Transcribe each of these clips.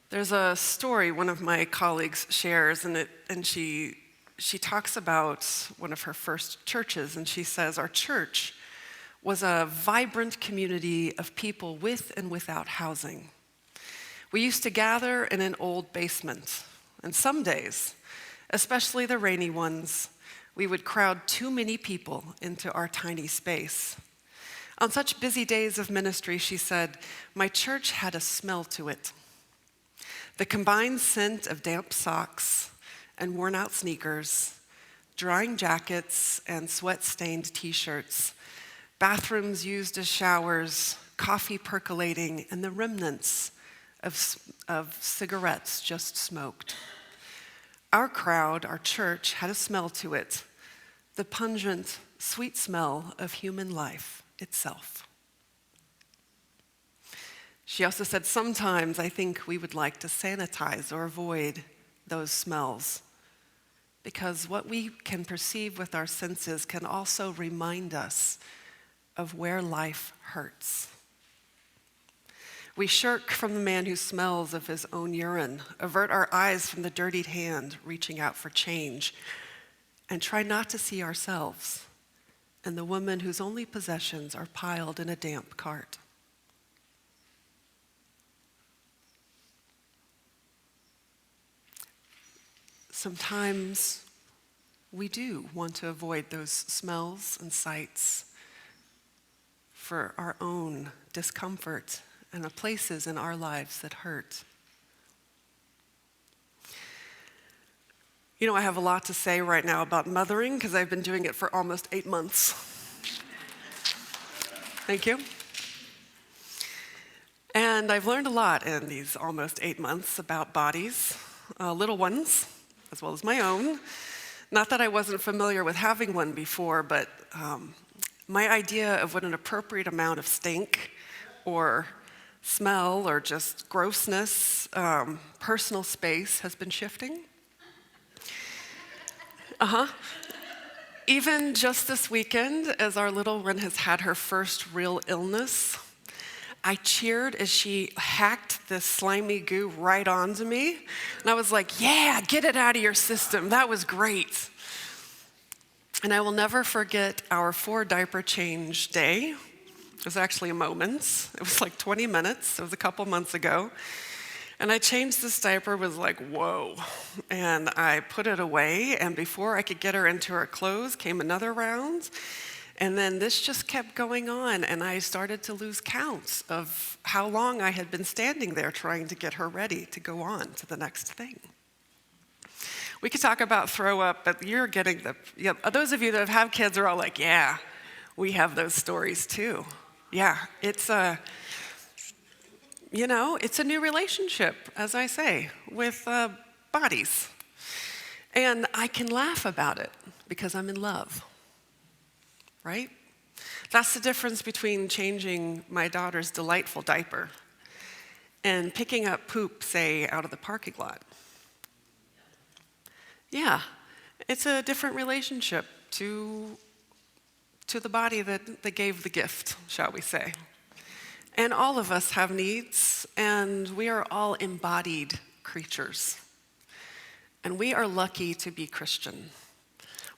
There's a story one of my colleagues shares, and she talks about one of her first churches, and she says, our church was a vibrant community of people with and without housing. We used to gather in an old basement, and some days, especially the rainy ones, we would crowd too many people into our tiny space. On such busy days of ministry, she said, my church had a smell to it. The combined scent of damp socks and worn-out sneakers, drying jackets and sweat-stained t-shirts, bathrooms used as showers, coffee percolating, and the remnants of cigarettes just smoked. Our crowd, our church, had a smell to it, the pungent, sweet smell of human life itself. She also said, sometimes I think we would like to sanitize or avoid those smells, because what we can perceive with our senses can also remind us of where life hurts. We shirk from the man who smells of his own urine, avert our eyes from the dirtied hand reaching out for change, and try not to see ourselves and the woman whose only possessions are piled in a damp cart. Sometimes we do want to avoid those smells and sights for our own discomfort and the places in our lives that hurt. You know, I have a lot to say right now about mothering because I've been doing it for almost 8 months. Thank you. And I've learned a lot in these almost 8 months about bodies, little ones, as well as my own. Not that I wasn't familiar with having one before, but my idea of what an appropriate amount of stink or smell or just grossness, personal space has been shifting. Even just this weekend, as our little one has had her first real illness, I cheered as she hacked this slimy goo right onto me. And I was like, yeah, get it out of your system. That was great. And I will never forget our 4 diaper change day. It was actually a moment. It was like 20 minutes. It was a couple months ago. And I changed this diaper, was like, whoa. And I put it away, and before I could get her into her clothes, came another round. And then this just kept going on, and I started to lose counts of how long I had been standing there trying to get her ready to go on to the next thing. We could talk about throw up, but you're getting those of you that have kids are all like, yeah, we have those stories too. Yeah, it's a new relationship, as I say, with bodies. And I can laugh about it because I'm in love. Right? That's the difference between changing my daughter's delightful diaper and picking up poop, say, out of the parking lot. Yeah, it's a different relationship to the body that gave the gift, shall we say. And all of us have needs, and we are all embodied creatures. And we are lucky to be Christian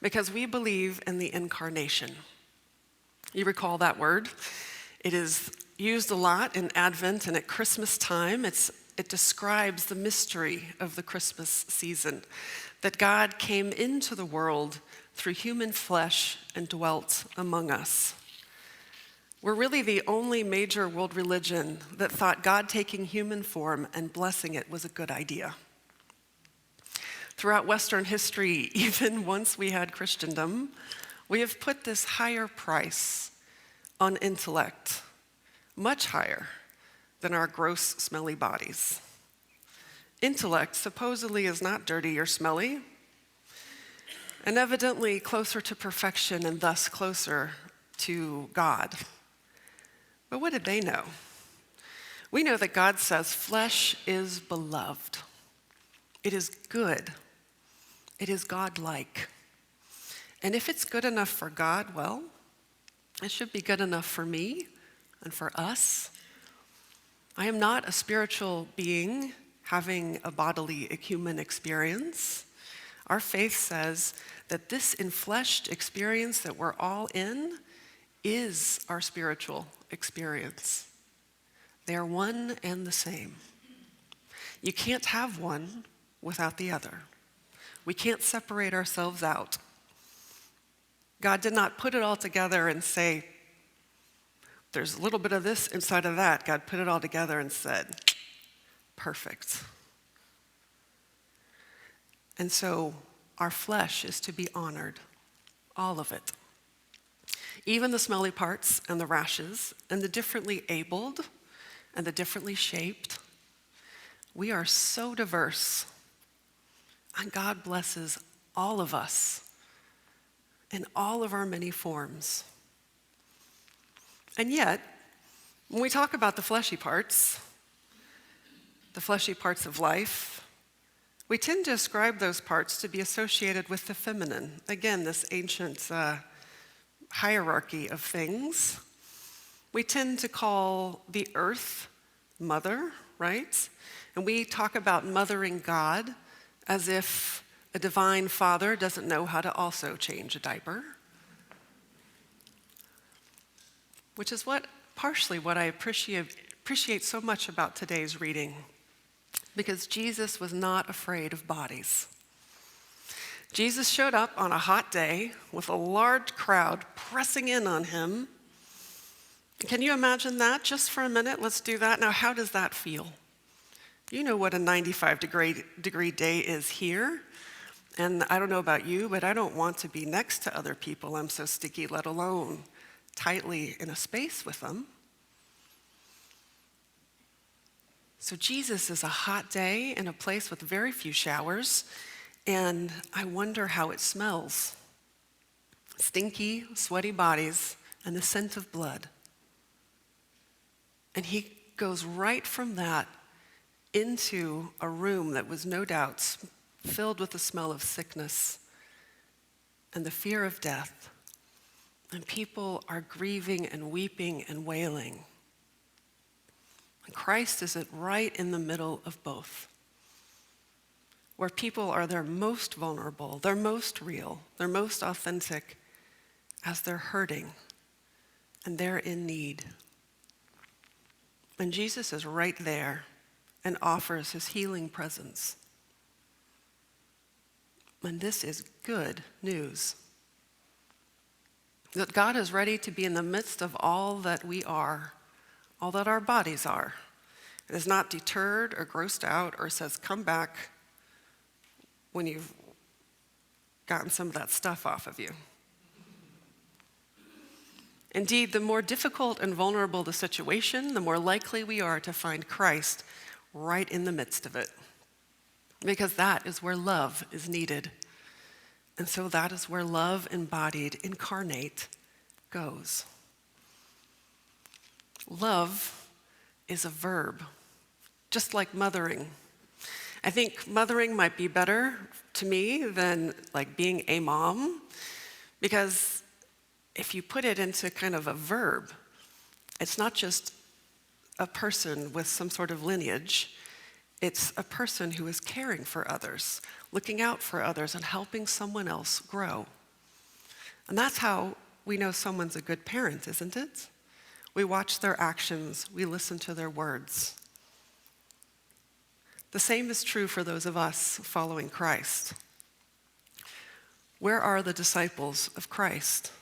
because we believe in the incarnation. You recall that word? It is used a lot in Advent and at Christmas time. It describes the mystery of the Christmas season, that God came into the world through human flesh and dwelt among us. We're really the only major world religion that thought God taking human form and blessing it was a good idea. Throughout Western history, even once we had Christendom, we have put this higher price on intellect, much higher than our gross, smelly bodies. Intellect supposedly is not dirty or smelly, and evidently closer to perfection and thus closer to God. But what did they know? We know that God says flesh is beloved. It is good. It is God-like. And if it's good enough for God, well, it should be good enough for me and for us. I am not a spiritual being having a bodily, a human experience. Our faith says that this enfleshed experience that we're all in is our spiritual experience. They are one and the same. You can't have one without the other. We can't separate ourselves out. God did not put it all together and say, there's a little bit of this inside of that. God put it all together and said, perfect. And so our flesh is to be honored, all of it. Even the smelly parts and the rashes and the differently abled and the differently shaped. We are so diverse. And God blesses all of us in all of our many forms. And yet, when we talk about the fleshy parts of life, we tend to ascribe those parts to be associated with the feminine. Again, this ancient hierarchy of things. We tend to call the earth mother, right? And we talk about mothering God as if a divine father doesn't know how to also change a diaper. Which is partially what I appreciate so much about today's reading. Because Jesus was not afraid of bodies. Jesus showed up on a hot day with a large crowd pressing in on him. Can you imagine that just for a minute? Let's do that. Now, how does that feel? You know what a 95-degree day is here. And I don't know about you, but I don't want to be next to other people. I'm so sticky, let alone tightly in a space with them. So Jesus is a hot day in a place with very few showers, and I wonder how it smells. Stinky, sweaty bodies, and the scent of blood. And he goes right from that into a room that was no doubt filled with the smell of sickness and the fear of death. And people are grieving and weeping and wailing. And Christ is right in the middle of both, where people are their most vulnerable, their most real, their most authentic, as they're hurting and they're in need. And Jesus is right there and offers his healing presence. And this is good news. That God is ready to be in the midst of all that we are, all that our bodies are. It is not deterred or grossed out or says, come back when you've gotten some of that stuff off of you. Indeed, the more difficult and vulnerable the situation, the more likely we are to find Christ right in the midst of it. Because that is where love is needed. And so that is where love embodied, incarnate, goes. Love is a verb, just like mothering. I think mothering might be better to me than like being a mom, because if you put it into kind of a verb, it's not just a person with some sort of lineage. It's a person who is caring for others, looking out for others, and helping someone else grow. And that's how we know someone's a good parent, isn't it? We watch their actions, we listen to their words. The same is true for those of us following Christ. Where are the disciples of Christ?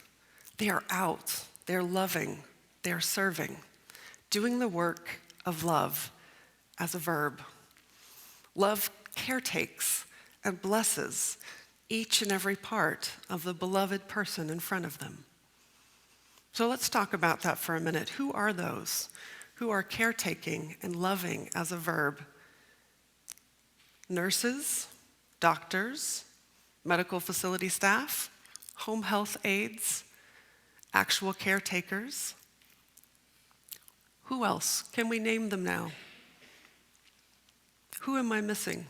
They are out, they're loving, they're serving, doing the work of love as a verb. Love caretakes and blesses each and every part of the beloved person in front of them. So let's talk about that for a minute. Who are those who are caretaking and loving as a verb? Nurses, doctors, medical facility staff, home health aides, actual caretakers. Who else? Can we name them now? Who am I missing?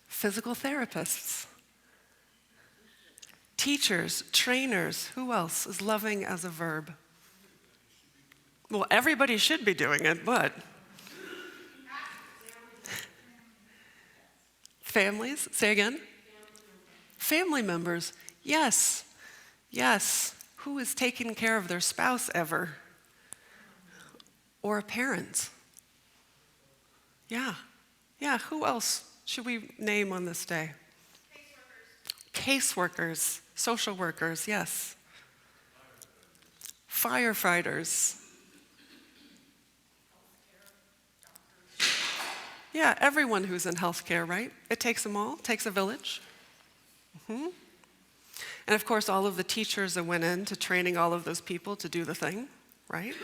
Physical therapists, teachers, trainers. Who else is loving as a verb? Well, everybody should be doing it, but Families, say again. Family members, yes, yes. Who is taking care of their spouse ever? Or a parent? Yeah, yeah. Who else should we name on this day? Caseworkers, social workers, yes. Firefighters. Yeah, everyone who's in healthcare, right? It takes them all, it takes a village. And of course, all of the teachers that went into training all of those people to do the thing, right?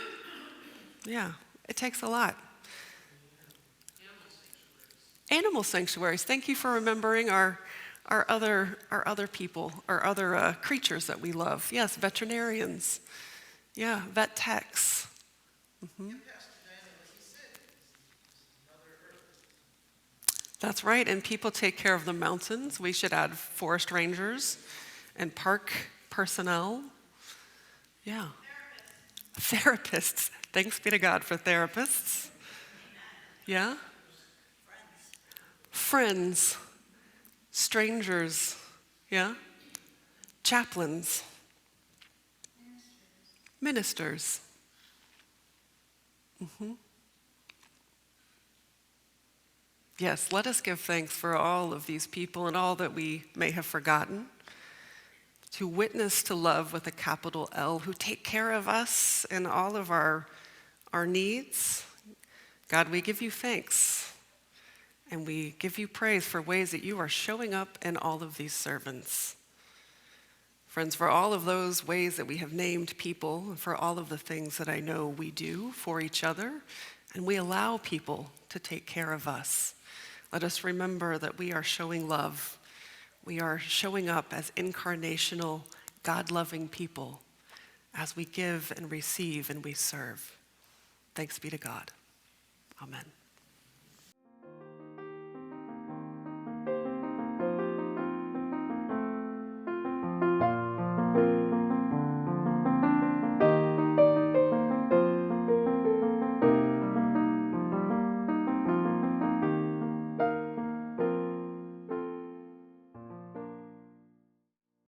Yeah, it takes a lot. Animal sanctuaries. Thank you for remembering our other people, our other creatures that we love. Yes, veterinarians. Yeah, vet techs. That's right, and people take care of the mountains. We should add forest rangers and park personnel. Yeah. Therapists. Thanks be to God for therapists. Yeah. Friends. Strangers. Yeah. Chaplains. Ministers. Yes, let us give thanks for all of these people and all that we may have forgotten, to witness to love with a capital L, who take care of us and all of our needs. God, we give you thanks, and we give you praise for ways that you are showing up in all of these servants. Friends, for all of those ways that we have named people, and for all of the things that I know we do for each other, and we allow people to take care of us, let us remember that we are showing love. We are showing up as incarnational, God-loving people as we give and receive and we serve. Thanks be to God. Amen.